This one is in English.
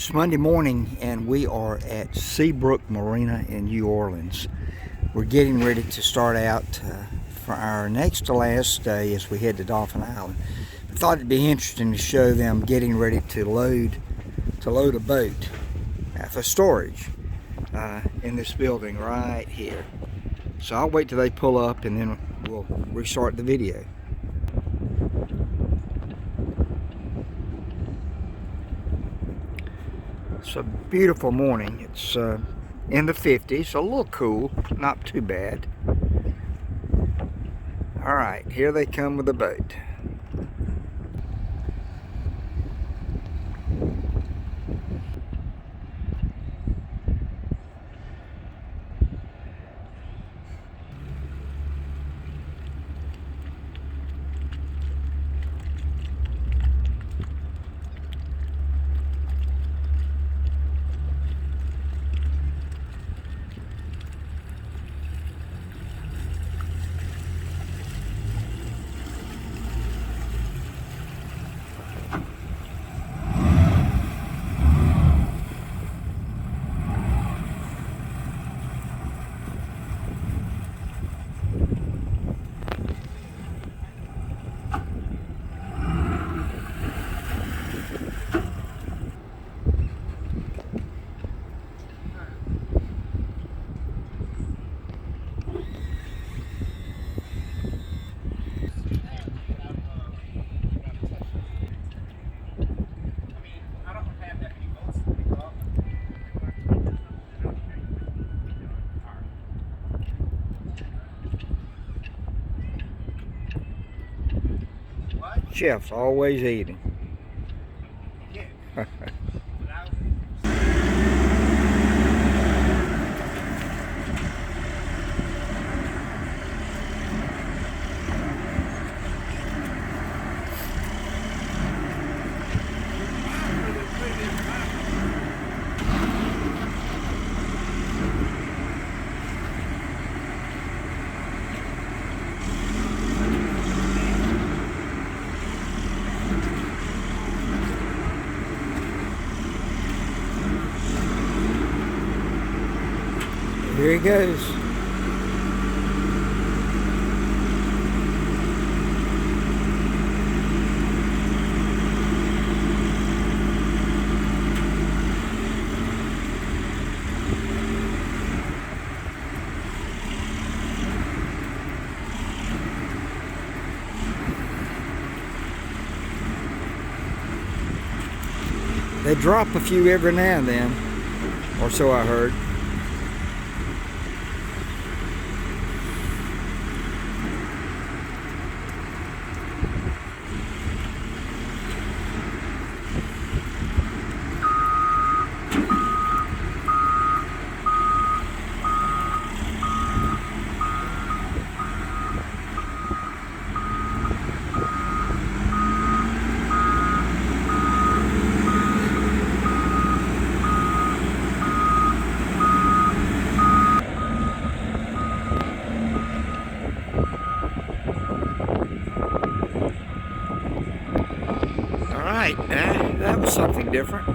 It's Monday morning and we are at Seabrook Marina in New Orleans. We're getting ready to start out for our next to last day as we head to Dolphin Island. I thought it'd be interesting to show them getting ready to load a boat for storage in this building right here. So I'll wait till they pull up and then we'll restart the video. It's a beautiful morning. It's in the 50s, a little cool, not too bad. All right, here they come with the boat. Chef's always eating. Here he goes. They drop a few every now and then, or so I heard. That was something different.